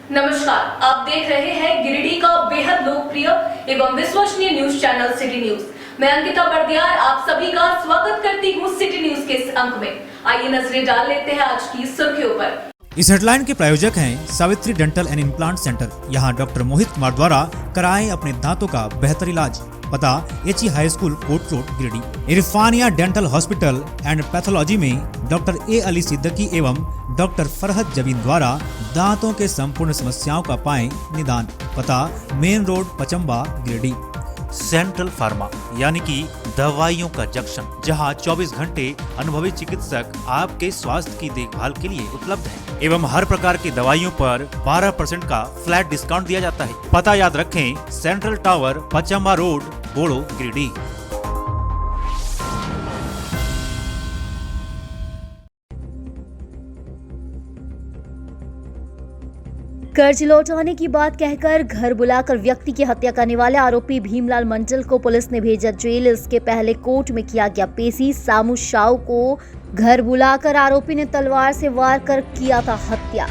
नमस्कार, आप देख रहे हैं गिरिडीह का बेहद लोकप्रिय एवं विश्वसनीय न्यूज चैनल सिटी न्यूज। मैं अंकिता बर्दियार आप सभी का स्वागत करती हूँ सिटी न्यूज के इस अंक में। आइए नजरें डाल लेते हैं आज की सुर्खियों पर। इस हेडलाइन के प्रायोजक हैं Savitri dental and implant centre. यहाँ डॉक्टर मोहित कुमार द्वारा कराएं अपने दांतों का बेहतर इलाज। पता एचई हाई स्कूल कोट road Giridih. Irfania dental hospital and pathology में डॉक्टर ए अली सिद्दीकी एवं डॉक्टर फरहत जबीन द्वारा दांतों के संपूर्ण समस्याओं का पाएं निदान। पता main road Pachamba Giridih. Central pharma यानी कि दवाइयों का जंक्शन, जहां 24 घंटे अनुभवी चिकित्सक आपके स्वास्थ्य की देखभाल के लिए उपलब्ध है एवं हर प्रकार की दवाइयों पर 12% का फ्लैट डिस्काउंट दिया जाता है। पता याद रखें, सेंट्रल टावर पचम्बा रोड बोड़ो गिरिडीह। कर्ज लौटाने की बात कहकर घर बुलाकर व्यक्ति की हत्या करने वाले आरोपी भीमलाल मंडल को पुलिस ने भेजा जेल। इसके पहले कोर्ट में किया गया पेशी। सामू साव को घर बुलाकर आरोपी ने तलवार से वार कर किया था हत्या।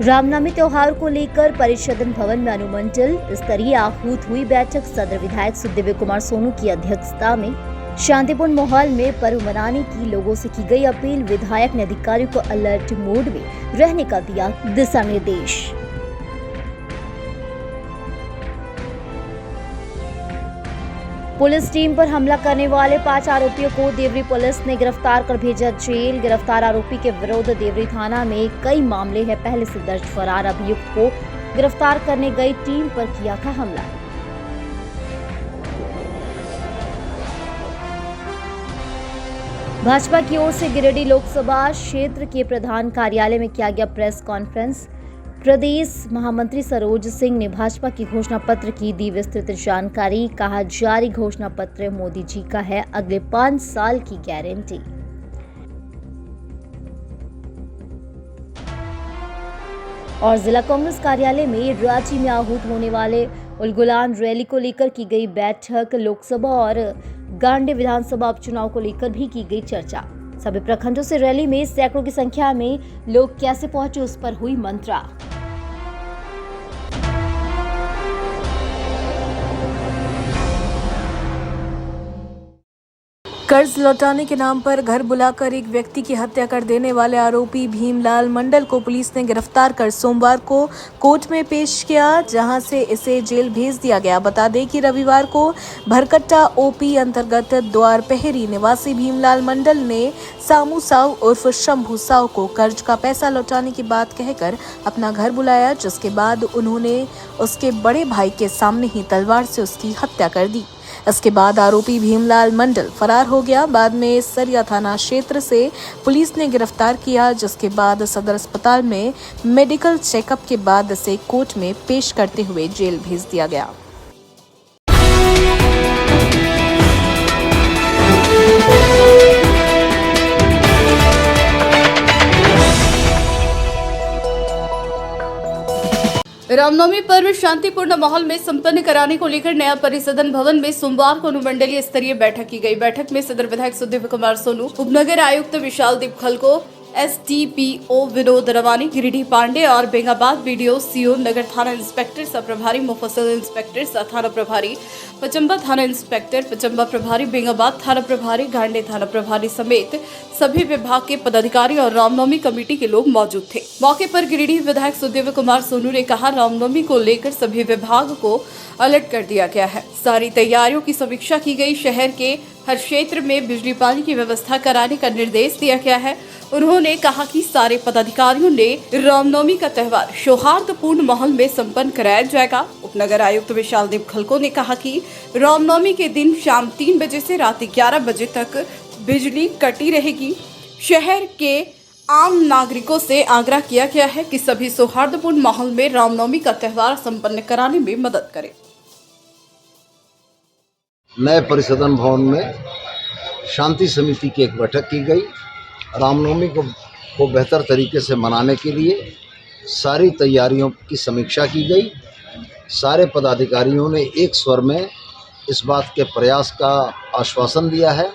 रामनवमी त्योहार को लेकर परिषद भवन में अनुमंडल स्तरीय आहूत हुई बैठक। सदर विधायक सुदेव कुमार सोनू की अध्यक्षता में शांतिपूर्ण माहौल में पर्व मनाने की लोगों से की गई अपील। विधायक ने अधिकारियों को अलर्ट मोड में रहने का दिया दिशा निर्देश। पुलिस टीम पर हमला करने वाले 5 आरोपियों को देवरी पुलिस ने गिरफ्तार कर भेजा जेल। गिरफ्तार आरोपी के विरुद्ध देवरी थाना में कई मामले हैं पहले से दर्ज। फरार अभियुक्त को गिरफ्तार करने गई टीम पर किया था हमला। भाजपा की ओर से गिरिडीह लोकसभा क्षेत्र के प्रधान कार्यालय में किया गया प्रेस कॉन्फ्रेंस। प्रदेश महामंत्री सरोज सिंह ने भाजपा की घोषणा पत्र की दी विस्तृत जानकारी। कहा, जारी घोषणा पत्र मोदी जी का है, अगले 5 साल की गारंटी। और जिला कांग्रेस कार्यालय में रांची में आहूत होने वाले उलगुलान रैली को लेकर की गई बैठक। लोकसभा और गांडे विधानसभा उपचुनाव को लेकर भी की गई चर्चा। सभी प्रखंडों से रैली में सैकड़ों की संख्या में लोग कैसे पहुंचे उस पर हुई मंत्रा। कर्ज लौटाने के नाम पर घर बुलाकर एक व्यक्ति की हत्या कर देने वाले आरोपी भीमलाल मंडल को पुलिस ने गिरफ्तार कर सोमवार को कोर्ट में पेश किया, जहां से इसे जेल भेज दिया गया। बता दें कि रविवार को भरकट्टा ओपी अंतर्गत द्वार पहरी निवासी भीमलाल मंडल ने सामू साव उर्फ शंभू साव को कर्ज का पैसा लौटाने की बात कहकर अपना घर बुलाया, जिसके बाद उन्होंने उसके बड़े भाई के सामने ही तलवार से उसकी हत्या कर दी। इसके बाद आरोपी भीमलाल मंडल फरार हो गया। बाद में सरिया थाना क्षेत्र से पुलिस ने गिरफ्तार किया, जिसके बाद सदर अस्पताल में मेडिकल चेकअप के बाद इसे कोर्ट में पेश करते हुए जेल भेज दिया गया। रामनवमी पर्व शांतिपूर्ण माहौल में संपन्न कराने को लेकर नया परिसदन भवन में सोमवार को अनुमंडलीय स्तरीय बैठक की गई। बैठक में सदर विधायक सुदेव कुमार सोनू, उपनगर आयुक्त विशाल दीप खलको, SDPO विनोद रवानी, गिरिडीह पांडे और बेंगाबाद BDO CO, नगर थाना इंस्पेक्टर सह प्रभारी, मुफस्सिल इंस्पेक्टर सह थाना प्रभारी, पचम्बा थाना इंस्पेक्टर, पचम्बा प्रभारी, बेंगाबाद थाना प्रभारी, गांडे थाना प्रभारी समेत सभी विभाग के पदाधिकारी और रामनवमी कमेटी के लोग मौजूद थे। मौके पर गिरिडीह विधायक सुदेव कुमार सोनू ने कहा, रामनवमी को लेकर सभी विभाग को अलर्ट कर दिया गया है। सारी तैयारियों की समीक्षा की गई। शहर के हर क्षेत्र में बिजली पानी की व्यवस्था कराने का निर्देश दिया गया है। उन्होंने कहा कि सारे पदाधिकारियों ने रामनवमी का त्यौहार सौहार्दपूर्ण माहौल में संपन्न कराया जाएगा। उपनगर आयुक्त विशाल दीप खलको ने कहा कि रामनवमी के दिन शाम 3 बजे से रात 11 बजे तक बिजली कटी रहेगी। शहर के आम नागरिकों से आग्रह किया गया है कि सभी सौहार्दपूर्ण माहौल में रामनवमी का त्यौहार संपन्न कराने में मदद करें। नए परिसदन भवन में शांति समिति की एक बैठक की गई। रामनवमी को बेहतर तरीके से मनाने के लिए सारी तैयारियों की समीक्षा की गई। सारे पदाधिकारियों ने एक स्वर में इस बात के प्रयास का आश्वासन दिया है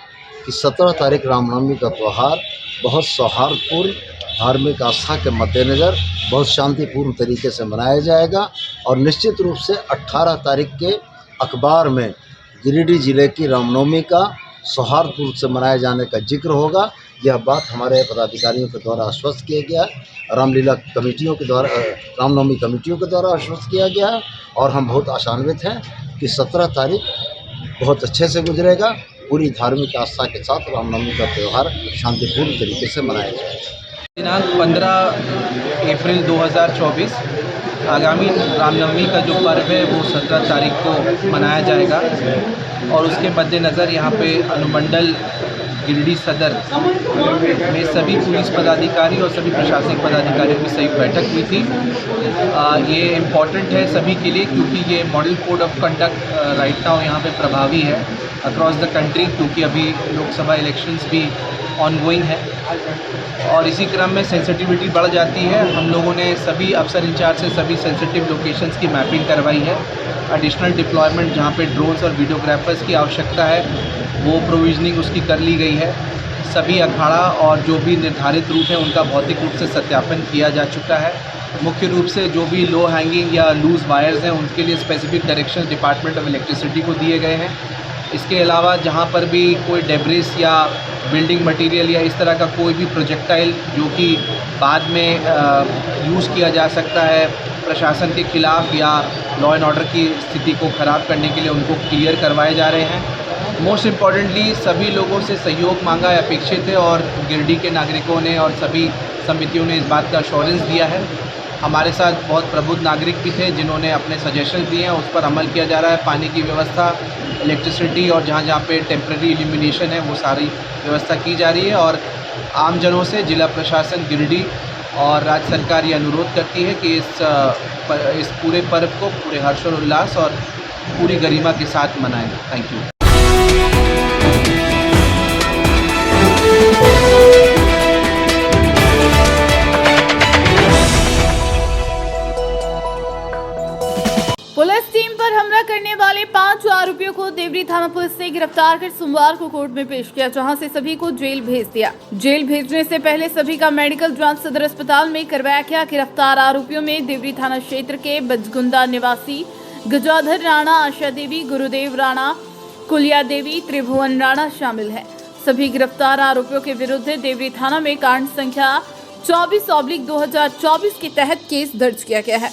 कि 17 तारीख रामनवमी का त्यौहार बहुत सौहार्दपूर्ण धार्मिक आस्था के मद्देनज़र बहुत शांतिपूर्ण तरीके से मनाया जाएगा और निश्चित रूप से 18 तारीख के अखबार में गिरिडीह जिले की रामनवमी का सौहार्दपूर्ण से मनाए जाने का जिक्र होगा। यह बात हमारे पदाधिकारियों के द्वारा आश्वस्त किया गया, रामलीला कमेटियों के द्वारा, रामनवमी कमेटियों के द्वारा आश्वस्त किया गया है और हम बहुत आशान्वित हैं कि 17 तारीख बहुत अच्छे से गुजरेगा। पूरी धार्मिक आस्था के साथ रामनवमी का त्यौहार शांतिपूर्ण तरीके से मनाया जाएगा। दिनांक 15 अप्रैल 2024 आगामी रामनवमी का जो पर्व है वो 17 तारीख को मनाया जाएगा और उसके मद्देनज़र यहाँ पे अनुमंडल गिरिडीह सदर में सभी पुलिस पदाधिकारी और सभी प्रशासनिक पदाधिकारियों की संयुक्त बैठक हुई थी। ये इम्पॉर्टेंट है सभी के लिए क्योंकि ये model code of conduct right now यहाँ पे प्रभावी है अक्रॉस द कंट्री, क्योंकि अभी लोकसभा इलेक्शंस भी ऑनगोइंग है और इसी क्रम में सेंसिटिविटी बढ़ जाती है। हम लोगों ने सभी अफसर इंचार्ज से सभी सेंसिटिव लोकेशंस की मैपिंग करवाई है। एडिशनल डिप्लॉयमेंट जहाँ पे ड्रोन्स और वीडियोग्राफर्स की आवश्यकता है वो प्रोविजनिंग उसकी कर ली गई है। सभी अखाड़ा और जो भी निर्धारित रूट हैं उनका भौतिक रूप से सत्यापन किया जा चुका है। मुख्य रूप से जो भी लो हैंगिंग या लूज़ वायर्स हैं उनके लिए specific direction department of electricity को दिए गए हैं। इसके अलावा जहाँ पर भी कोई डेब्रिस या बिल्डिंग मटेरियल या इस तरह का कोई भी प्रोजेक्टाइल जो कि बाद में यूज़ किया जा सकता है प्रशासन के खिलाफ या लॉ एंड ऑर्डर की स्थिति को ख़राब करने के लिए, उनको क्लियर करवाए जा रहे हैं। मोस्ट इम्पॉर्टेंटली सभी लोगों से सहयोग मांगा है, अपेक्षित है और गिरिडीह के नागरिकों ने और सभी समितियों ने इस बात का अश्योरेंस दिया है। हमारे साथ बहुत प्रबुद्ध नागरिक भी थे जिन्होंने अपने सजेशन दिए हैं, उस पर अमल किया जा रहा है। पानी की व्यवस्था, इलेक्ट्रिसिटी और जहाँ जहाँ पे टेम्प्रेरी इल्यूमिनेशन है वो सारी व्यवस्था की जा रही है और आमजनों से जिला प्रशासन गिरिडीह और राज्य सरकार ये अनुरोध करती है कि इस पूरे पर्व को पूरे हर्ष और उल्लास और पूरी गरिमा के साथ मनाएं। Thank you. पुलिस टीम पर हमला करने वाले 5 आरोपियों को देवरी थाना पुलिस ने गिरफ्तार कर सोमवार को कोर्ट में पेश किया, जहां से सभी को जेल भेज दिया। जेल भेजने से पहले सभी का मेडिकल जांच सदर अस्पताल में करवाया गया। गिरफ्तार आरोपियों में देवरी थाना क्षेत्र के बजगुंदा निवासी गजाधर राणा, आशा देवी, गुरुदेव राणा, कुलिया देवी, त्रिभुवन राणा शामिल है। सभी गिरफ्तार आरोपियों के विरुद्ध देवरी थाना में कांड संख्या 24/2024 के तहत केस दर्ज किया गया है,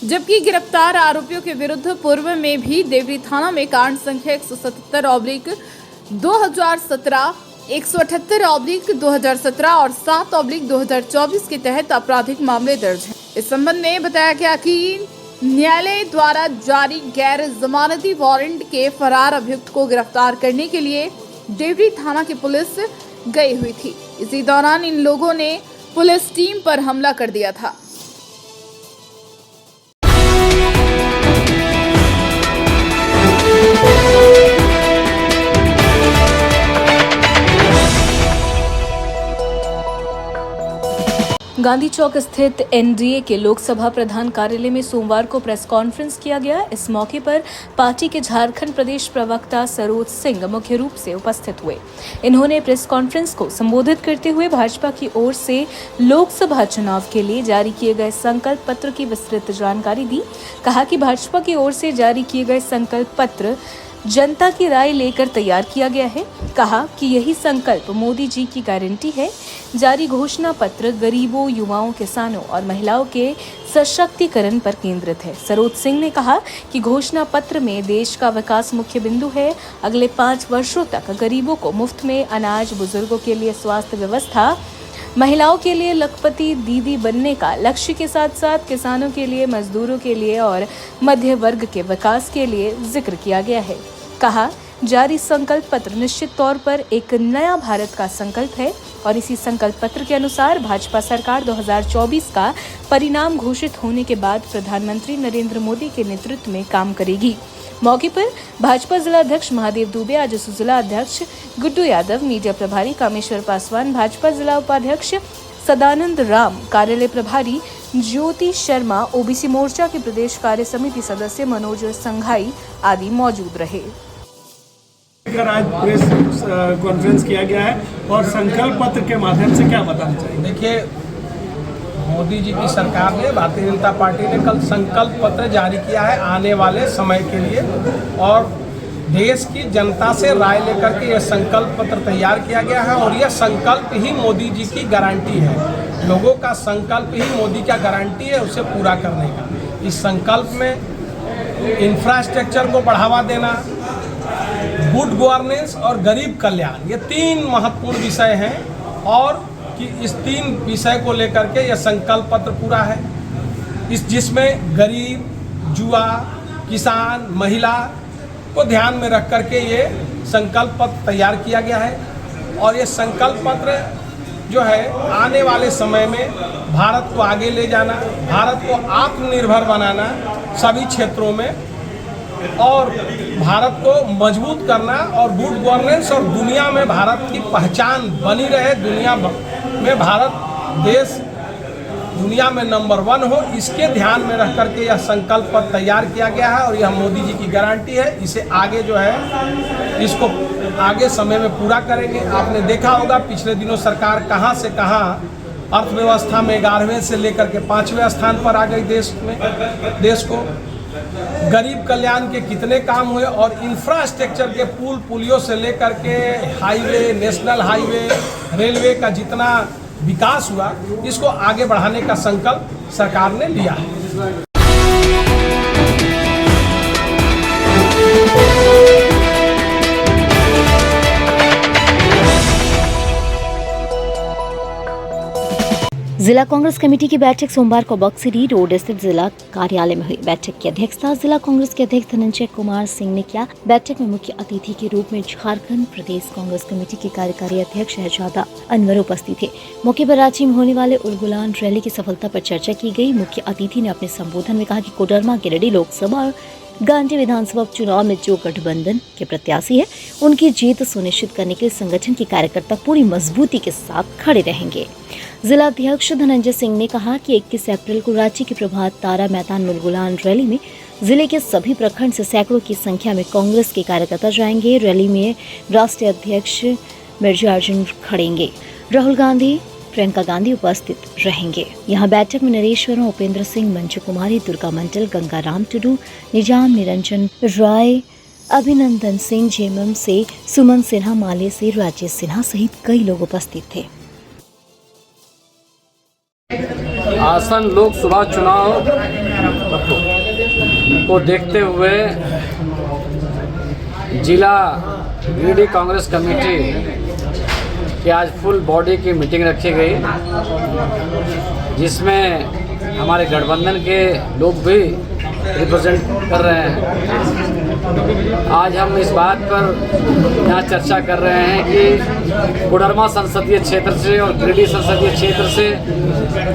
जबकि गिरफ्तार आरोपियों के विरुद्ध पूर्व में भी देवरी थाना में कांड संख्या 177/2017, 178/2017 और 7/2024 के तहत आपराधिक मामले दर्ज हैं। इस संबंध में बताया गया कि न्यायालय द्वारा जारी गैर जमानती वारंट के फरार अभियुक्त को गिरफ्तार करने के लिए देवरी थाना की पुलिस गई हुई थी। इसी दौरान इन लोगों ने पुलिस टीम पर हमला कर दिया था। गांधी चौक स्थित एनडीए के लोकसभा प्रधान कार्यालय में सोमवार को प्रेस कॉन्फ्रेंस किया गया। इस मौके पर पार्टी के झारखंड प्रदेश प्रवक्ता सरोज सिंह मुख्य रूप से उपस्थित हुए। इन्होंने प्रेस कॉन्फ्रेंस को संबोधित करते हुए भाजपा की ओर से लोकसभा चुनाव के लिए जारी किए गए संकल्प पत्र की विस्तृत जानकारी दी। कहा कि भाजपा की ओर से जारी किए गए संकल्प पत्र जनता की राय लेकर तैयार किया गया है। कहा कि यही संकल्प मोदी जी की गारंटी है। जारी घोषणा पत्र गरीबों, युवाओं, किसानों और महिलाओं के सशक्तिकरण पर केंद्रित है। सरोज सिंह ने कहा कि घोषणा पत्र में देश का विकास मुख्य बिंदु है। अगले 5 वर्षों तक गरीबों को मुफ्त में अनाज, बुजुर्गों के लिए स्वास्थ्य व्यवस्था, महिलाओं के लिए लखपति दीदी बनने का लक्ष्य के साथ साथ किसानों के लिए, मजदूरों के लिए और मध्य वर्ग के विकास के लिए जिक्र किया गया है। कहा, जारी संकल्प पत्र निश्चित तौर पर एक नया भारत का संकल्प है और इसी संकल्प पत्र के अनुसार भाजपा सरकार 2024 का परिणाम घोषित होने के बाद प्रधानमंत्री नरेंद्र मोदी के नेतृत्व में काम करेगी। मौके पर भाजपा जिला अध्यक्ष महादेव दुबे, आजसू जिला अध्यक्ष गुड्डू यादव, मीडिया प्रभारी कामेश्वर पासवान, भाजपा जिला उपाध्यक्ष सदानंद राम, कार्यालय प्रभारी ज्योति शर्मा, ओबीसी मोर्चा की प्रदेश कार्य समिति सदस्य मनोज संघाई आदि मौजूद रहे। लेकर आज प्रेस कॉन्फ्रेंस किया गया है और संकल्प पत्र के माध्यम से क्या बताना चाहिए? देखिए, मोदी जी की सरकार ने, भारतीय जनता पार्टी ने कल संकल्प पत्र जारी किया है आने वाले समय के लिए, और देश की जनता से राय लेकर के यह संकल्प पत्र तैयार किया गया है। और यह संकल्प ही मोदी जी की गारंटी है, लोगों का संकल्प ही मोदी का गारंटी है उसे पूरा करने का। इस संकल्प में इंफ्रास्ट्रक्चर को बढ़ावा देना, गुड गवर्नेंस और गरीब कल्याण, ये 3 महत्वपूर्ण विषय हैं, और कि इस 3 विषय को लेकर के यह संकल्प पत्र पूरा है, जिसमें गरीब, युवा, किसान, महिला को ध्यान में रख करके ये संकल्प पत्र तैयार किया गया है। और ये संकल्प पत्र जो है आने वाले समय में भारत को आगे ले जाना, भारत को आत्मनिर्भर बनाना सभी क्षेत्रों में, और भारत को मजबूत करना, और गुड गवर्नेंस और दुनिया में भारत की पहचान बनी रहे, दुनिया में भारत देश दुनिया में नंबर 1 हो, इसके ध्यान में रख करके यह संकल्प पत्र तैयार किया गया है। और यह मोदी जी की गारंटी है, इसे आगे जो है इसको आगे समय में पूरा करेंगे। आपने देखा होगा पिछले दिनों सरकार कहां से कहां अर्थव्यवस्था में 11वें से लेकर के 5वें स्थान पर आ गई देश को। गरीब कल्याण के कितने काम हुए, और इंफ्रास्ट्रक्चर के पुल पुलियों से लेकर के हाईवे, नेशनल हाईवे, रेलवे का जितना विकास हुआ, इसको आगे बढ़ाने का संकल्प सरकार ने लिया है। जिला कांग्रेस कमेटी की बैठक सोमवार को बक्सरी रोड स्थित जिला कार्यालय में हुई। बैठक की अध्यक्षता जिला कांग्रेस के अध्यक्ष धनंजय कुमार सिंह ने किया। बैठक में मुख्य अतिथि के रूप में झारखंड प्रदेश कांग्रेस कमेटी के कार्यकारी अध्यक्ष शहजादा अनवर उपस्थित थे। मौके पर रांची में होने वाले उलगुलान रैली की सफलता पर चर्चा की गई। मुख्य अतिथि ने अपने संबोधन में कहा कि कोडरमा गिरिडीह लोकसभा और गांधी विधानसभा उपचुनाव में जो गठबंधन के प्रत्याशी है, उनकी जीत सुनिश्चित करने के लिए संगठन के कार्यकर्ता पूरी मजबूती के साथ खड़े रहेंगे। जिला अध्यक्ष धनंजय सिंह ने कहा कि 21 अप्रैल को रांची के प्रभात तारा मैदान में उलगुलान रैली में जिले के सभी प्रखंड से सैकड़ों की संख्या में कांग्रेस के कार्यकर्ता जाएंगे। रैली में राष्ट्रीय अध्यक्ष मिर्जा अर्जुन खड़ेंगे, राहुल गांधी, प्रियंका गांधी उपस्थित रहेंगे। यहाँ बैठक में नरेश्वरों, उपेंद्र सिंह, मंजू कुमारी, दुर्गा मंडल, गंगाराम टुडू, निजाम निरंजन राय, अभिनंदन सिंह, जेएमएम से सुमन सिन्हा, माले से राजेश सिन्हा सहित कई लोग उपस्थित थे। आसन लोकसभा चुनाव को देखते हुए जिला गिरिडीह कांग्रेस कमेटी की आज फुल बॉडी की मीटिंग रखी गई, जिसमें हमारे गठबंधन के लोग भी रिप्रेजेंट कर रहे हैं। आज हम इस बात पर यहाँ चर्चा कर रहे हैं कि कोडरमा संसदीय क्षेत्र से और गिरिडीह संसदीय क्षेत्र से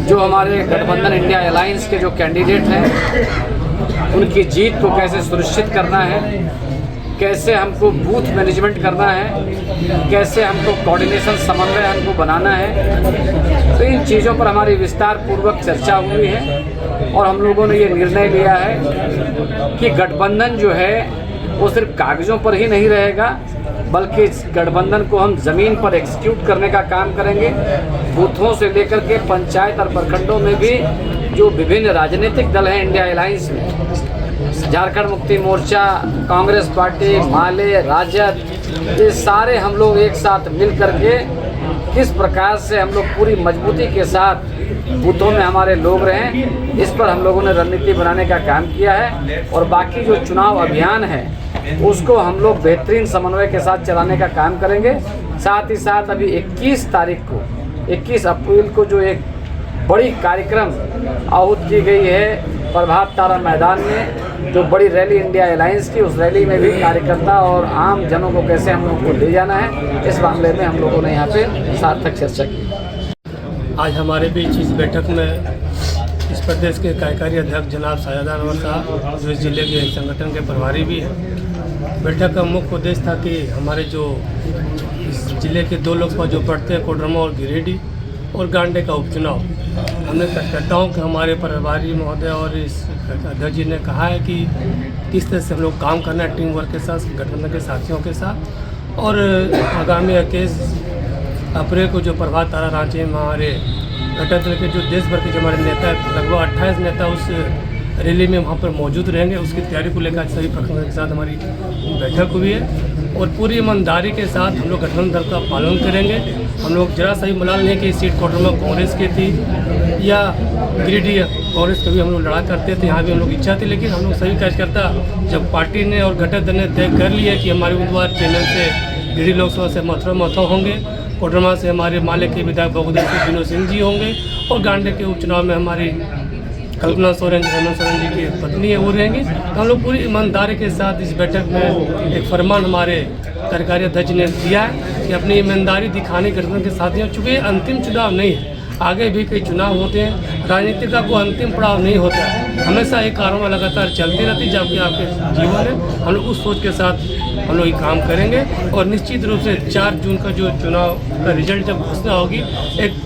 जो हमारे गठबंधन इंडिया अलायंस के जो कैंडिडेट हैं, उनकी जीत को कैसे सुनिश्चित करना है, कैसे हमको बूथ मैनेजमेंट करना है, कैसे हमको कोऑर्डिनेशन समन्वय हमको बनाना है। तो इन चीज़ों पर हमारी विस्तार पूर्वक चर्चा हुई है और हम लोगों ने ये निर्णय लिया है कि गठबंधन जो है वो सिर्फ कागज़ों पर ही नहीं रहेगा, बल्कि इस गठबंधन को हम ज़मीन पर एग्जीक्यूट करने का काम करेंगे। बूथों से लेकर के पंचायत और प्रखंडों में भी जो विभिन्न राजनीतिक दल हैं इंडिया अलायंस में, झारखंड मुक्ति मोर्चा, कांग्रेस पार्टी, माले, राजद, ये सारे हम लोग एक साथ मिल करके किस प्रकार से हम लोग पूरी मजबूती के साथ बूथों में हमारे लोग रहें, इस पर हम लोगों ने रणनीति बनाने का काम किया है। और बाकी जो चुनाव अभियान है उसको हम लोग बेहतरीन समन्वय के साथ चलाने का काम करेंगे। साथ ही साथ अभी 21 अप्रैल को जो एक बड़ी कार्यक्रम आहूत की गई है प्रभात तारा मैदान में, जो बड़ी रैली इंडिया अलायंस की, उस रैली में भी कार्यकर्ता और आम जनों को कैसे हम लोग को ले जाना है, इस मामले में हम लोगों ने यहाँ पे सार्थक चर्चा की। आज हमारे बीच इस बैठक में इस प्रदेश के कार्यकारी अध्यक्ष जनाब शहजादा अनवर साहब, जो इस जिले के संगठन के प्रभारी भी हैं। बैठक का मुख्य उद्देश्य था कि हमारे जो इस जिले के 2 लोकसभा जो पड़ते हैं, कोडरमा और गिरिडीह और गांडे का उपचुनाव, हमने कार्यकर्ताओं के हमारे प्रभारी महोदय और इस अध्यक्ष जी ने कहा है कि किस तरह से हम लोग काम करना है टीम वर्क के साथ, गठबंधन के साथियों के साथ, और आगामी 21 अप्रैल को जो प्रभात तारा रांची में हमारे घटक दल के जो देश भर के जो हमारे नेता लगभग 28 नेता उस रैली में वहाँ पर मौजूद रहेंगे। उसकी तैयारी को लेकर सभी प्रखंडों के साथ हमारी बैठक हुई है और पूरी ईमानदारी के साथ हम लोग गठबंधन दल का पालन करेंगे। हम लोग जरा सा भी मलाल नहीं कि सीट क्वार्टर में कांग्रेस की थी या गिरिडीह कांग्रेस कभी हम लोग लड़ा करते थे, यहाँ भी हम लोग इच्छा थी, लेकिन हम लोग सभी कार्यकर्ता जब पार्टी ने और घटक दल ने तय कर लिया कि हमारे उम्मीदवार चैनल से गिरिडीह लोकसभा से मथुरा महतो होंगे, कोडरमा से हमारे माले के विधायक बगुदर विनोद सिंह जी होंगे और गांडे के उपचुनाव में हमारी कल्पना सोरेन हेमंत सोरेन जी की पत्नी है वो रहेंगी। तो हम लोग पूरी ईमानदारी के साथ इस बैठक में एक फरमान हमारे कार्यकारी अध्यक्ष ने दिया है कि अपनी ईमानदारी दिखाने गठबंधन के साथियों, चूँकि अंतिम चुनाव नहीं है, आगे भी कई चुनाव होते हैं, राजनीति का कोई अंतिम पड़ाव नहीं होता है, हमेशा एक कार्रवाई लगातार चलती रहती जबकि आपके जीवन है। हम लोग उस सोच के साथ हम लोग ये काम करेंगे और निश्चित रूप से 4 जून का जो चुनाव का रिजल्ट जब घोषणा होगी, एक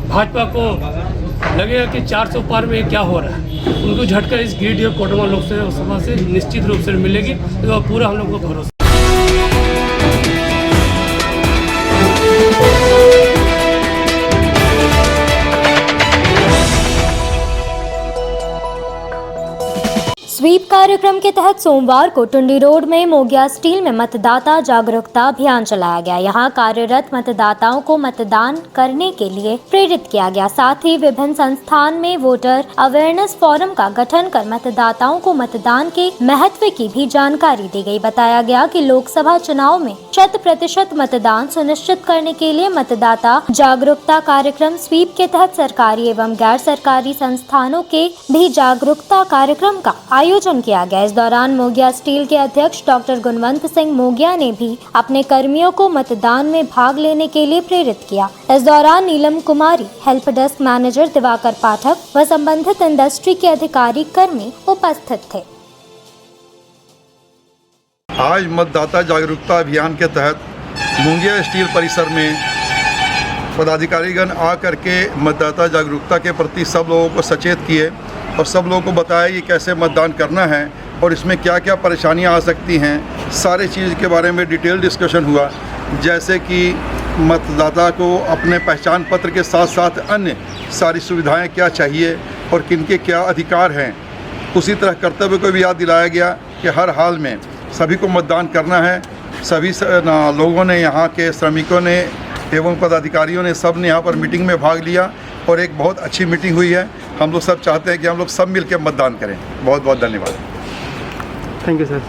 भाजपा को लगेगा कि 400 पार में क्या हो रहा है, उनको झटका इस गिरिडीह और कोडरमा लोकसभा से निश्चित रूप से मिलेगी। तो पूरा हम लोग को भरोसा। स्वीप कार्यक्रम के तहत सोमवार को टुंडी रोड में मोगिया स्टील में मतदाता जागरूकता अभियान चलाया गया। यहां कार्यरत मतदाताओं को मतदान करने के लिए प्रेरित किया गया। साथ ही विभिन्न संस्थान में वोटर अवेयरनेस फोरम का गठन कर मतदाताओं को मतदान के महत्व की भी जानकारी दी गई। बताया गया कि लोकसभा चुनाव में 100% मतदान सुनिश्चित करने के लिए मतदाता जागरूकता कार्यक्रम स्वीप के तहत सरकारी एवं गैर सरकारी संस्थानों के भी जागरूकता कार्यक्रम का आयोजन किया गया। इस दौरान मोगिया स्टील के अध्यक्ष डॉक्टर गुणवंत सिंह मोगिया ने भी अपने कर्मियों को मतदान में भाग लेने के लिए प्रेरित किया। इस दौरान नीलम कुमारी, हेल्प डेस्क मैनेजर दिवाकर पाठक व संबंधित इंडस्ट्री के अधिकारी कर्मी उपस्थित थे। आज मतदाता जागरूकता अभियान के तहत मोगिया स्टील परिसर में पदाधिकारीगण आकर के मतदाता जागरूकता के प्रति सब लोगों को सचेत किए और सब लोगों को बताया कि कैसे मतदान करना है और इसमें क्या क्या परेशानियां आ सकती हैं। सारे चीज़ के बारे में डिटेल डिस्कशन हुआ, जैसे कि मतदाता को अपने पहचान पत्र के साथ साथ अन्य सारी सुविधाएं क्या चाहिए और किनके क्या अधिकार हैं। उसी तरह कर्तव्य को भी याद दिलाया गया कि हर हाल में सभी को मतदान करना है। सभी लोगों ने, यहाँ के श्रमिकों ने एवं पदाधिकारियों ने, सब ने यहाँ पर मीटिंग में भाग लिया और एक बहुत अच्छी मीटिंग हुई है। हम लोग सब चाहते हैं कि हम लोग सब मिलकर मतदान करें। बहुत बहुत धन्यवाद। Thank you sir.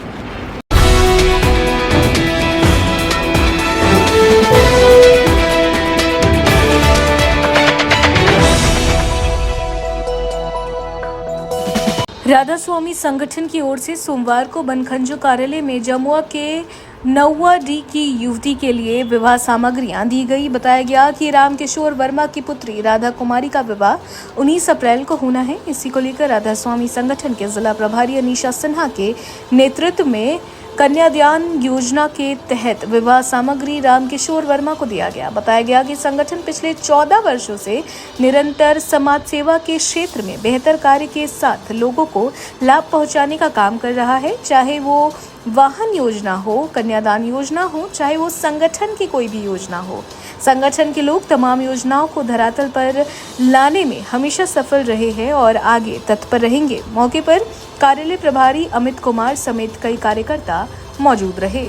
Radha Swami संगठन की ओर से सोमवार को बनखंजो कार्यालय में जमुआ के नौवा डी की युवती के लिए विवाह सामग्रियां दी गई। बताया गया कि रामकिशोर वर्मा की पुत्री राधा कुमारी का विवाह 19 अप्रैल को होना है। इसी को लेकर राधा स्वामी संगठन के जिला प्रभारी अनीशा सिन्हा के नेतृत्व में कन्यादान योजना के तहत विवाह सामग्री रामकिशोर वर्मा को दिया गया। बताया गया कि संगठन पिछले 14 वर्षों से निरंतर समाज सेवा के क्षेत्र में बेहतर कार्य के साथ लोगों को लाभ पहुंचाने का काम कर रहा है। चाहे वो वाहन योजना हो, कन्यादान योजना हो, चाहे वो संगठन की कोई भी योजना हो, संगठन के लोग तमाम योजनाओं को धरातल पर लाने में हमेशा सफल रहे हैं और आगे तत्पर रहेंगे। मौके पर कार्यालय प्रभारी अमित कुमार समेत कई कार्यकर्ता मौजूद रहे।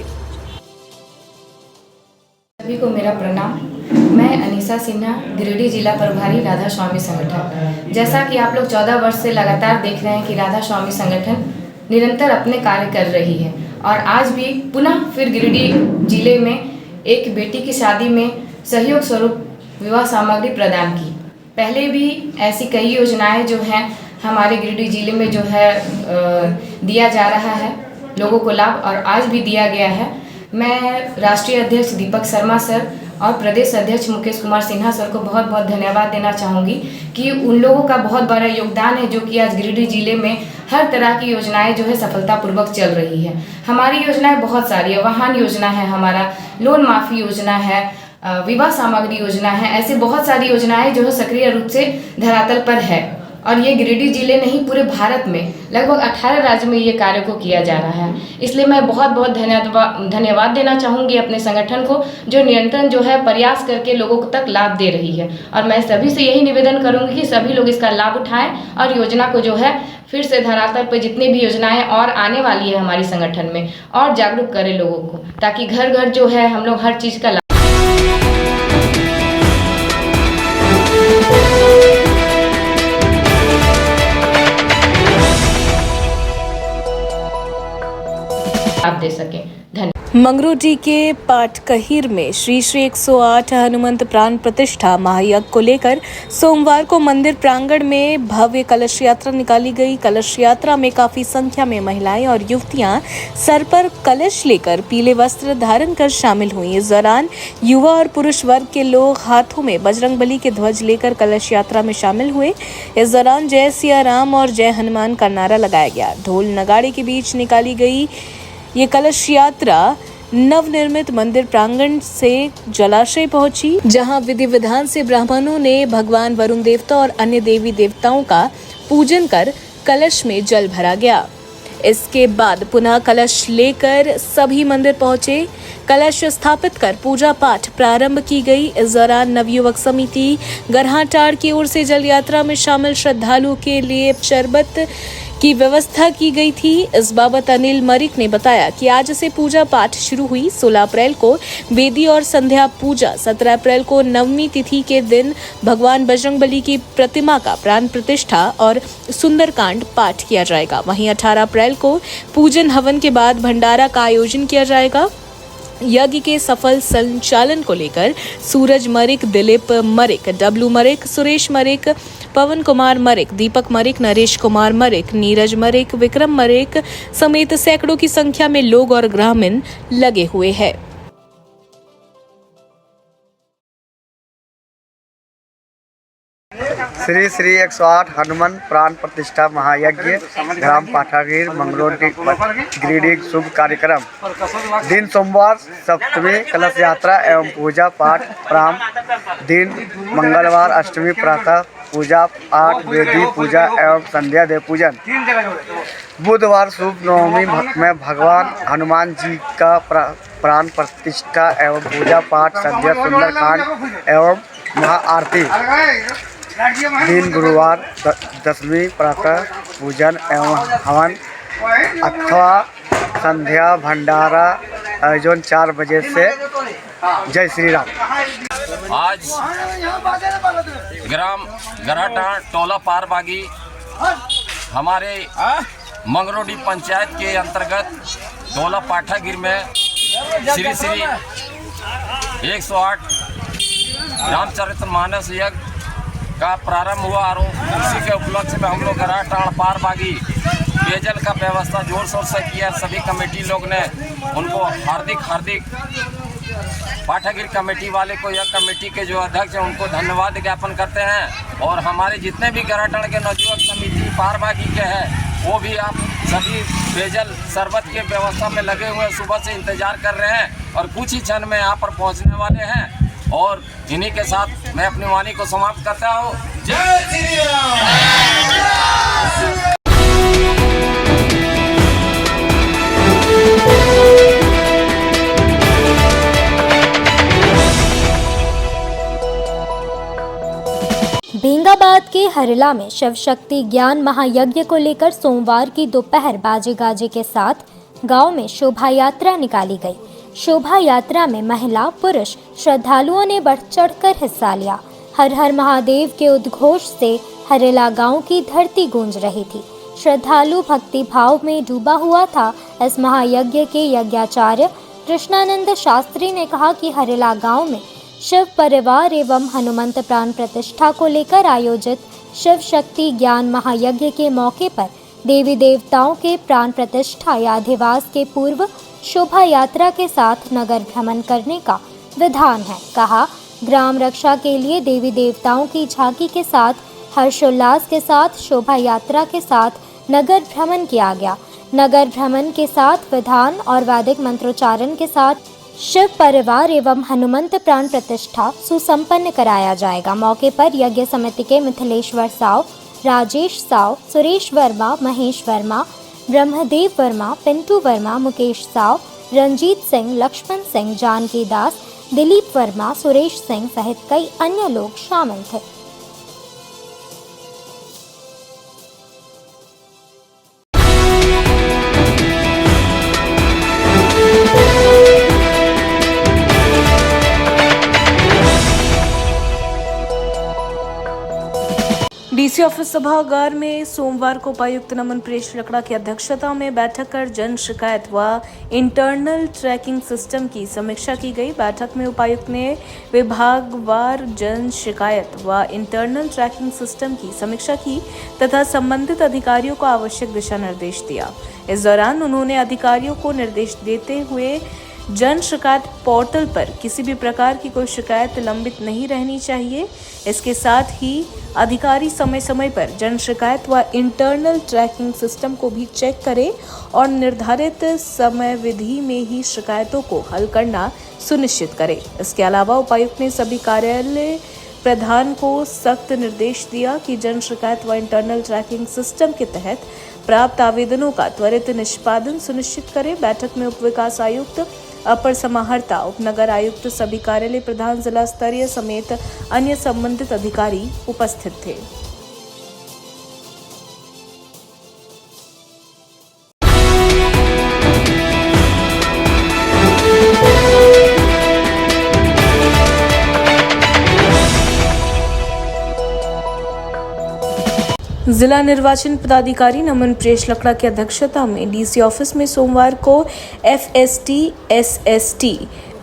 सभी को मेरा प्रणाम। मैं अनीशा सिन्हा, गिरिडीह जिला प्रभारी राधा स्वामी संगठन। जैसा कि आप लोग 14 वर्ष से लगातार देख रहे हैं कि राधा स्वामी संगठन निरंतर अपने कार्य कर रही है और आज भी पुनः फिर गिरिडीह जिले में एक बेटी की शादी में सहयोग स्वरूप विवाह सामग्री प्रदान की। पहले भी ऐसी कई योजनाएं जो हैं हमारे गिरिडीह जिले में जो है दिया जा रहा है लोगों को लाभ, और आज भी दिया गया है। मैं राष्ट्रीय अध्यक्ष दीपक शर्मा सर और प्रदेश अध्यक्ष मुकेश कुमार सिन्हा सर को बहुत बहुत धन्यवाद देना चाहूँगी कि उन लोगों का बहुत बड़ा योगदान है जो कि आज गिरिडीह जिले में हर तरह की योजनाएं जो है सफलतापूर्वक चल रही है। हमारी योजनाएं बहुत सारी है, वाहन योजना है, हमारा लोन माफ़ी योजना है, विवाह सामग्री योजना है, ऐसे बहुत सारी योजनाएं जो है सक्रिय रूप से धरातल पर है और ये गिरिडीह जिले नहीं पूरे भारत में लगभग 18 राज्य में ये कार्य को किया जा रहा है। इसलिए मैं बहुत बहुत धन्यवाद देना चाहूँगी अपने संगठन को, जो निरंतर जो है प्रयास करके लोगों तक लाभ दे रही है। और मैं सभी से यही निवेदन करूँगी कि सभी लोग इसका लाभ उठाएं और योजना को जो है फिर से धरातल पर जितनी भी योजनाएं और आने वाली है हमारी संगठन में और जागरूक करें लोगों को, ताकि घर घर जो है हम लोग हर चीज़ का लाभ दे सकें। धन्यवाद। मंगरूडी के पाटकहीर में श्री श्री 108 हनुमंत प्राण प्रतिष्ठा महायज्ञ को लेकर सोमवार को मंदिर प्रांगण में भव्य कलश यात्रा निकाली गई। कलश यात्रा में काफी संख्या में महिलाएं और युवतियां सर पर कलश लेकर पीले वस्त्र धारण कर शामिल हुई। इस दौरान युवा और पुरुष वर्ग के लोग हाथों में बजरंगबली के ध्वज लेकर कलश यात्रा में शामिल हुए। इस दौरान जय सिया राम और जय हनुमान का नारा लगाया गया। ढोल नगाड़े के बीच निकाली गई ये कलश यात्रा नवनिर्मित मंदिर प्रांगण से जलाशय पहुंची, जहां विधि विधान से ब्राह्मणों ने भगवान वरुण देवता और अन्य देवी देवताओं का पूजन कर कलश में जल भरा गया। इसके बाद पुनः कलश लेकर सभी मंदिर पहुंचे। कलश स्थापित कर पूजा पाठ प्रारंभ की गई। इस दौरान नवयुवक समिति गरहाटाड़ की ओर से जल यात्रा में शामिल श्रद्धालुओं के लिए शरबत की व्यवस्था की गई थी। इस बाबत अनिल मरिक ने बताया कि आज से पूजा पाठ शुरू हुई। 16 अप्रैल को वेदी और संध्या पूजा, 17 अप्रैल को नवमी तिथि के दिन भगवान बजरंगबली की प्रतिमा का प्राण प्रतिष्ठा और सुंदरकांड पाठ किया जाएगा। वहीं 18 अप्रैल को पूजन हवन के बाद भंडारा का आयोजन किया जाएगा। यज्ञ के सफल संचालन को लेकर सूरज मरिक, दिलीप मरिक, डब्लू मरिक, सुरेश मरिक, पवन कुमार मरिक, दीपक मरिक, नरेश कुमार मरिक, नीरज मरिक, विक्रम मरिक समेत सैकड़ों की संख्या में लोग और ग्रामीण लगे हुए हैं। श्री श्री 108 हनुमान प्राण प्रतिष्ठा महायज्ञ ग्राम पाठागीर मंगरोटी गिरिडीह शुभ कार्यक्रम। दिन सोमवार सप्तमी कलश यात्रा एवं पूजा पाठ प्रारंभ। दिन मंगलवार अष्टमी प्रातः पूजा पाठ, वेदी पूजा एवं संध्या देव पूजन। बुधवार शुभ नवमी में भगवान हनुमान जी का प्राण प्रतिष्ठा एवं पूजा पाठ, संध्या सुंदरकांड एवं महाआरती। दिन गुरुवार दशमी प्रातः पूजन एवं हवन अथवा संध्या भंडारा आयोजन 4 बजे से। जय श्री राम। आज ग्राम गराटाड़ टोला पारबागी हमारे मंगरोडी पंचायत के अंतर्गत टोला पाठागिर में श्री श्री 108 रामचरितमानस यज्ञ का प्रारंभ हुआ और उसी के उपलक्ष्य में हम लोग गराटाड़ पारबागी पेयजल का व्यवस्था जोर शोर से किया। सभी कमेटी लोग ने उनको हार्दिक पाठागिर कमेटी वाले को, यह कमेटी के जो अध्यक्ष हैं उनको धन्यवाद ज्ञापन करते हैं। और हमारे जितने भी गराटाड़ के नवयुवक समिति पारबागी के हैं वो भी आप सभी पेयजल शरबत के व्यवस्था में लगे हुए सुबह से इंतजार कर रहे हैं और कुछ ही क्षण में यहाँ पर पहुँचने वाले हैं। और इन्हीं के साथ मैं अपनी वाणी को समाप्त करता हूँ। जय श्री राम। बेंगाबाद के हरला में शिव शक्ति ज्ञान महायज्ञ को लेकर सोमवार की दोपहर बाजे गाजे के साथ गांव में शोभा यात्रा निकाली गई। शोभा यात्रा में महिला पुरुष श्रद्धालुओं ने बढ़ चढ़कर हिस्सा लिया। हर हर महादेव के उद्घोष से हरेला गांव की धरती गूंज रही थी। श्रद्धालु भक्ति भाव में डूबा हुआ था। इस महायज्ञ के यज्ञाचार्य कृष्णानंद शास्त्री ने कहा कि हरेला गांव में शिव परिवार एवं हनुमंत प्राण प्रतिष्ठा को लेकर आयोजित शिव शक्ति ज्ञान महायज्ञ के मौके पर देवी देवताओं के प्राण प्रतिष्ठा या अधिवास के पूर्व शोभा यात्रा के साथ नगर भ्रमण करने का विधान है। कहा, ग्राम रक्षा के लिए देवी देवताओं की झांकी के साथ हर्षोल्लास के साथ शोभा यात्रा के साथ नगर भ्रमण किया गया। नगर भ्रमण के साथ विधान और वैदिक मंत्रोच्चारण के साथ शिव परिवार एवं हनुमंत प्राण प्रतिष्ठा सुसंपन्न कराया जाएगा। मौके पर यज्ञ समिति के मिथिलेश्वर साव, राजेश साव, सुरेश वर्मा, महेश वर्मा, ब्रह्मदेव वर्मा, पिंटू वर्मा, मुकेश साव, रंजीत सिंह, लक्ष्मण सिंह, जानकी दास, दिलीप वर्मा, सुरेश सिंह सहित कई अन्य लोग शामिल थे। डीसी ऑफिस सभागार में सोमवार को उपायुक्त नमन प्रेष लकड़ा की अध्यक्षता में बैठक कर जन शिकायत व इंटरनल ट्रैकिंग सिस्टम की समीक्षा की गई। बैठक में उपायुक्त ने विभागवार जन शिकायत व इंटरनल ट्रैकिंग सिस्टम की समीक्षा की तथा संबंधित अधिकारियों को आवश्यक दिशा निर्देश दिया। इस दौरान उन्होंने अधिकारियों को निर्देश देते हुए जन शिकायत पोर्टल पर किसी भी प्रकार की कोई शिकायत लंबित नहीं रहनी चाहिए। इसके साथ ही अधिकारी समय समय पर जन शिकायत व इंटरनल ट्रैकिंग सिस्टम को भी चेक करें और निर्धारित समय विधि में ही शिकायतों को हल करना सुनिश्चित करें। इसके अलावा उपायुक्त ने सभी कार्यालय प्रधान को सख्त निर्देश दिया कि जन शिकायत व इंटरनल ट्रैकिंग सिस्टम के तहत प्राप्त आवेदनों का त्वरित निष्पादन सुनिश्चित करें। बैठक में उप विकास आयुक्त, अपर समाहर्ता, उपनगर आयुक्त, सभी कार्यालय प्रधान, जिला स्तरीय समेत अन्य संबंधित अधिकारी उपस्थित थे। जिला निर्वाचन पदाधिकारी नमन प्रेष लकड़ा की अध्यक्षता में डीसी ऑफिस में सोमवार को FST, SST,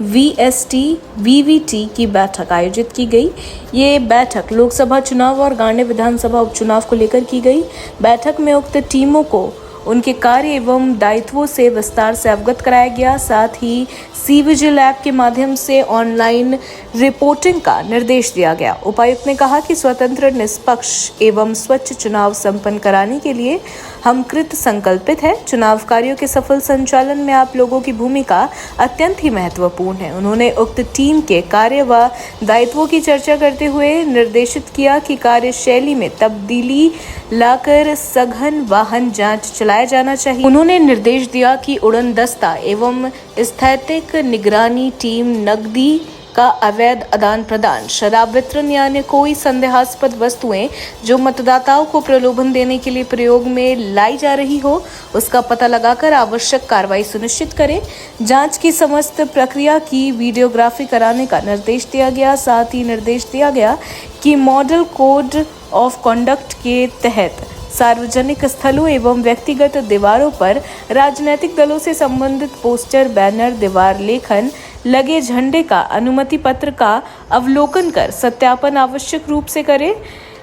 VST, VVT की बैठक आयोजित की गई। ये बैठक लोकसभा चुनाव और गांडे विधानसभा उपचुनाव को लेकर की गई। बैठक में उक्त टीमों को उनके कार्य एवं दायित्वों से विस्तार से अवगत कराया गया। साथ ही CVGIL ऐप के माध्यम से ऑनलाइन रिपोर्टिंग का निर्देश दिया गया। उपायुक्त ने कहा कि स्वतंत्र, निष्पक्ष एवं स्वच्छ चुनाव संपन्न कराने के लिए हम कृत संकल्पित है। चुनाव कार्यों के सफल संचालन में आप लोगों की भूमिका अत्यंत ही महत्वपूर्ण है। उन्होंने उक्त टीम के कार्य व दायित्वों की चर्चा करते हुए निर्देशित किया कि कार्यशैली में तब्दीली लाकर सघन वाहन जांच चलाया जाना चाहिए। उन्होंने निर्देश दिया कि उड़न दस्ता एवं स्थैतिक निगरानी टीम नकदी का अवैध आदान प्रदान, शराब वितरण या अन्य कोई संदेहास्पद वस्तुएं जो मतदाताओं को प्रलोभन देने के लिए प्रयोग में लाई जा रही हो, उसका पता लगाकर आवश्यक कार्रवाई सुनिश्चित करें। जांच की समस्त प्रक्रिया की वीडियोग्राफी कराने का निर्देश दिया गया। साथ ही निर्देश दिया गया कि मॉडल कोड ऑफ कंडक्ट के तहत सार्वजनिक स्थलों एवं व्यक्तिगत दीवारों पर राजनीतिक दलों से संबंधित पोस्टर, बैनर, दीवार लेखन, लगे झंडे का अनुमति पत्र का अवलोकन कर सत्यापन आवश्यक रूप से करें।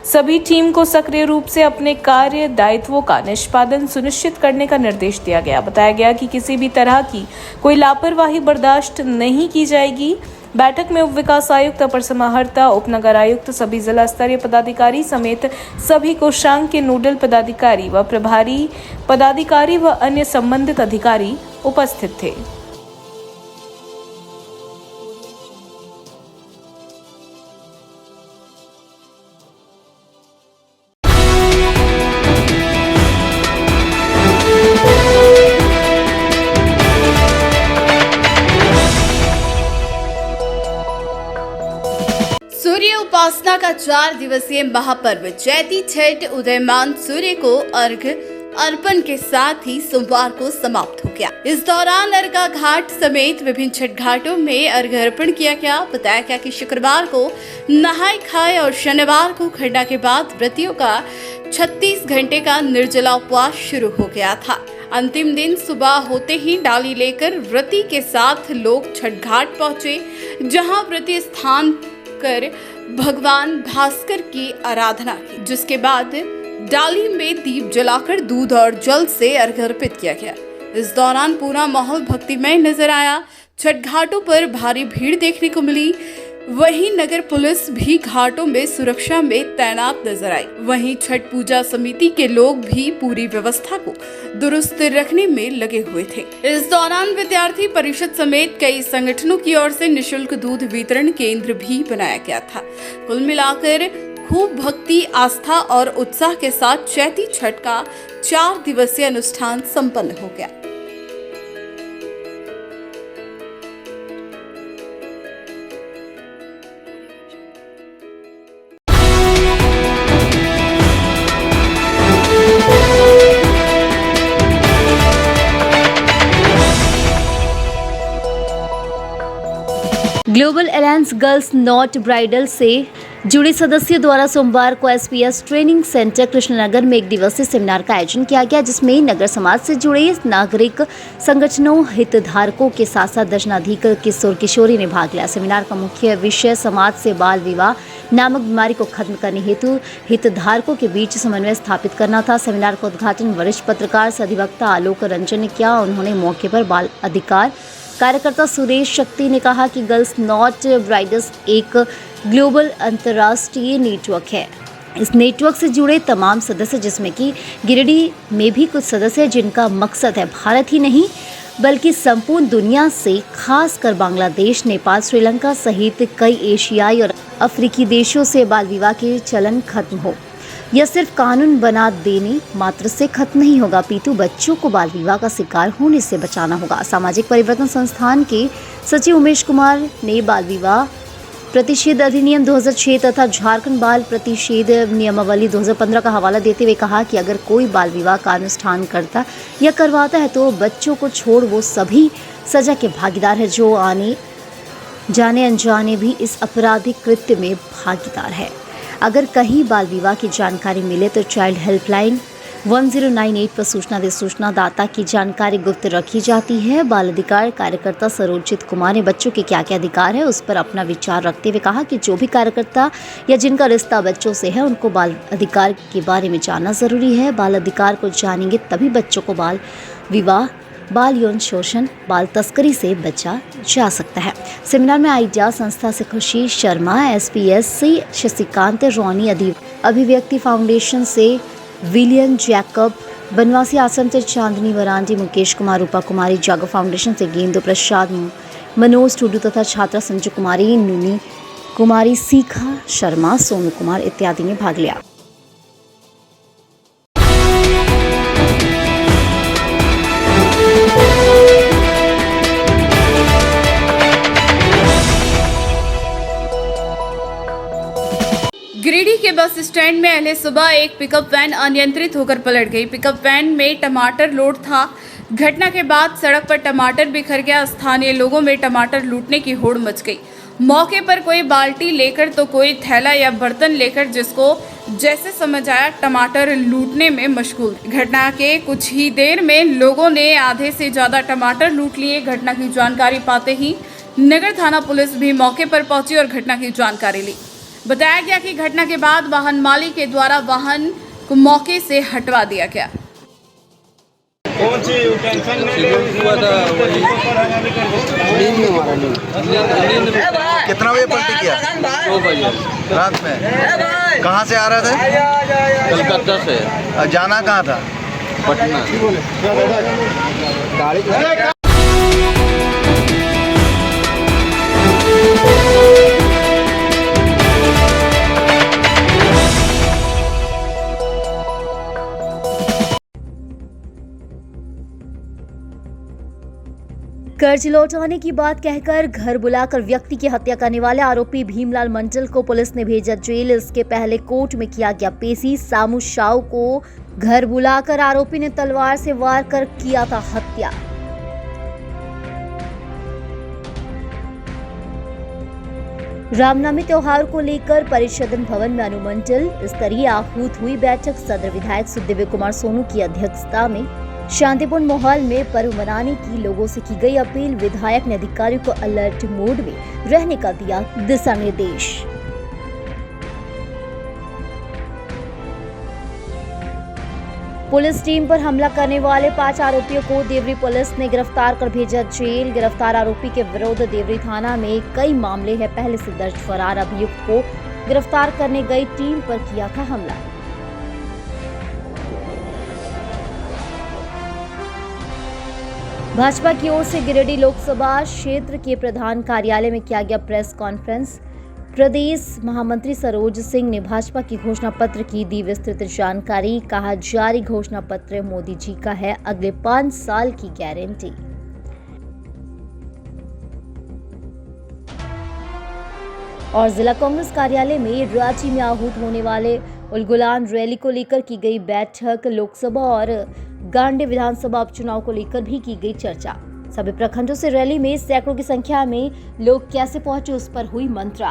सभी टीम को सक्रिय रूप से अपने कार्य दायित्वों का निष्पादन सुनिश्चित करने का निर्देश दिया गया। बताया गया कि किसी भी तरह की कोई लापरवाही बर्दाश्त नहीं की जाएगी। बैठक में उप विकास आयुक्त, अपर समाहर्ता, उपनगर आयुक्त, सभी जिला स्तरीय पदाधिकारी समेत सभी कोषांग के नोडल पदाधिकारी व प्रभारी पदाधिकारी व अन्य संबंधित अधिकारी उपस्थित थे। सूर्य उपासना का 4 दिवसीय महापर्व चैती छठ उदयमान सूर्य को अर्घ्य अर्पण के साथ ही सोमवार को समाप्त हो गया। इस दौरान अर्घा घाट समेत विभिन्न छठ घाटों में अर्घ्य अर्पण किया गया। बताया गया कि शुक्रवार को नहाय खाए और शनिवार को खरना के बाद व्रतियों का 36 घंटे का निर्जला उपवास शुरू हो गया था। अंतिम दिन सुबह होते ही डाली लेकर व्रती के साथ लोग छठ घाट पहुंचे, जहां व्रती स्थान कर भगवान भास्कर की आराधना की, जिसके बाद डाली में दीप जलाकर दूध और जल से अर्घ्य अर्पित किया गया। इस दौरान पूरा माहौल भक्तिमय नजर आया। छठ घाटों पर भारी भीड़ देखने को मिली। वहीं नगर पुलिस भी घाटों में सुरक्षा में तैनात नजर आई। वहीं छठ पूजा समिति के लोग भी पूरी व्यवस्था को दुरुस्त रखने में लगे हुए थे। इस दौरान विद्यार्थी परिषद समेत कई संगठनों की ओर से निःशुल्क दूध वितरण केंद्र भी बनाया गया था। कुल मिलाकर खूब भक्ति, आस्था और उत्साह के साथ चैती छठ का 4 दिवसीय अनुष्ठान संपन्न हो गया। Global alliance girls not bridal से जुड़े सदस्यों द्वारा सोमवार को एसपीएस ट्रेनिंग सेंटर कृष्णनगर में 1 दिवसीय सेमिनार का आयोजन किया गया, जिसमें नगर समाज से जुड़े नागरिक संगठनों, हितधारकों के साथ साथ दर्जनाधिक किशोर किशोरी ने भाग लिया। सेमिनार का मुख्य विषय समाज से बाल विवाह नामक बीमारी को खत्म करने हेतु हितधारकों के बीच समन्वय स्थापित करना था। सेमिनार का उद्घाटन वरिष्ठ पत्रकार सह अधिवक्ता आलोक रंजन ने किया। उन्होंने मौके पर बाल अधिकार कार्यकर्ता सुरेश शक्ति ने कहा कि गर्ल्स नॉट ब्राइडल्स एक ग्लोबल अंतर्राष्ट्रीय नेटवर्क है। इस नेटवर्क से जुड़े तमाम सदस्य, जिसमें कि गिरिडीह में भी कुछ सदस्य हैं, जिनका मकसद है भारत ही नहीं बल्कि संपूर्ण दुनिया से, खासकर बांग्लादेश, नेपाल, श्रीलंका सहित कई एशियाई और अफ्रीकी देशों से बाल विवाह के चलन खत्म हो। यह सिर्फ कानून बना देने मात्र से खत्म नहीं होगा, पीतू बच्चों को बाल विवाह का शिकार होने से बचाना होगा। सामाजिक परिवर्तन संस्थान के सचिव उमेश कुमार ने बाल विवाह प्रतिषेध अधिनियम 2006 तथा झारखंड बाल प्रतिषेध नियमावली 2015 का हवाला देते हुए कहा कि अगर कोई बाल विवाह का अनुष्ठान करता या करवाता है तो बच्चों को छोड़ वो सभी सजा के भागीदार है, जो आने जाने अनजाने भी इस आपराधिक कृत्य में भागीदार है। अगर कहीं बाल विवाह की जानकारी मिले तो चाइल्ड हेल्पलाइन 1098 पर सूचना दे। सूचना दाता की जानकारी गुप्त रखी जाती है। बाल अधिकार कार्यकर्ता सरोजित कुमार ने बच्चों के क्या क्या अधिकार है उस पर अपना विचार रखते हुए कहा कि जो भी कार्यकर्ता या जिनका रिश्ता बच्चों से है उनको बाल अधिकार के बारे में जानना जरूरी है। बाल अधिकार को जानेंगे तभी बच्चों को बाल विवाह, बाल यौन शोषण, बाल तस्करी से बचा जा सकता है। सेमिनार में आइडिया संस्था से खुशी शर्मा, एसपीएस से शशिकांत रोनी, अभिव्यक्ति फाउंडेशन से विलियम जैकब, बनवासी आश्रम से चांदनी वरांडी, मुकेश कुमार, रूपा कुमारी, जागो फाउंडेशन से गेंदो प्रसाद, मनोज टुडू तथा छात्रा संजू कुमारी, नुनी कुमारी, सीखा शर्मा, सोनू कुमार इत्यादि ने भाग लिया। गिरिडीह के बस स्टैंड में अहले सुबह एक पिकअप वैन अनियंत्रित होकर पलट गई। पिकअप वैन में टमाटर लोड था। घटना के बाद सड़क पर टमाटर बिखर गया। स्थानीय लोगों में टमाटर लूटने की होड़ मच गई। मौके पर कोई बाल्टी लेकर तो कोई थैला या बर्तन लेकर, जिसको जैसे समझ आया टमाटर लूटने में मशगूल। घटना के कुछ ही देर में लोगों ने आधे से ज़्यादा टमाटर लूट लिए। घटना की जानकारी पाते ही नगर थाना पुलिस भी मौके पर पहुंची और घटना की जानकारी ली। बताया गया कि घटना के बाद वाहन मालिक के द्वारा वाहन को मौके से हटवा दिया गया। कौन सी टेंशन कितना बजे पलटी किया? 2 बजे रात में। कहाँ से आ रहे थे? कलकत्ता से। जाना कहाँ था? पटना। गाड़ी कर्ज लौटाने की बात कहकर घर बुलाकर व्यक्ति की हत्या करने वाले आरोपी भीमलाल मंडल को पुलिस ने भेजा जेल। इसके पहले कोर्ट में किया गया पेशी। सामू साव को घर बुलाकर आरोपी ने तलवार से वार कर किया था हत्या। रामनवमी त्योहार को लेकर परिषदन भवन में अनुमंडल स्तरीय आहूत हुई बैठक। सदर विधायक सुदिव्य कुमार सोनू की अध्यक्षता में शांतिपूर्ण माहौल में पर्व मनाने की लोगों से की गई अपील। विधायक ने अधिकारियों को अलर्ट मोड में रहने का दिया दिशा निर्देश। पुलिस टीम पर हमला करने वाले 5 आरोपियों को देवरी पुलिस ने गिरफ्तार कर भेजा जेल। गिरफ्तार आरोपी के विरुद्ध देवरी थाना में कई मामले हैं पहले से दर्ज। फरार अभियुक्त को गिरफ्तार करने गई टीम पर किया था हमला। भाजपा की ओर से गिरिडीह लोकसभा क्षेत्र के प्रधान कार्यालय में किया गया प्रेस कॉन्फ्रेंस। प्रदेश महामंत्री सरोज सिंह ने भाजपा की घोषणा पत्र की दी विस्तृत जानकारी। कहा, जारी घोषणा पत्र मोदी जी का है अगले 5 साल की गारंटी। और जिला कांग्रेस कार्यालय में रांची में आहूत होने वाले उल गुलान रैली को लेकर की गई बैठक, लोकसभा और गांडे विधानसभा उपचुनाव को लेकर भी की गई चर्चा। सभी प्रखंडों से रैली में सैकड़ों की संख्या में लोग कैसे पहुंचे, उस पर हुई मंत्रा।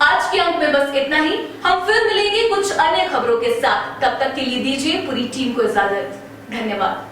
आज के अंक में बस इतना ही। हम फिर मिलेंगे कुछ अन्य खबरों के साथ। तब तक के लिए दीजिए पूरी टीम को इजाजत। धन्यवाद।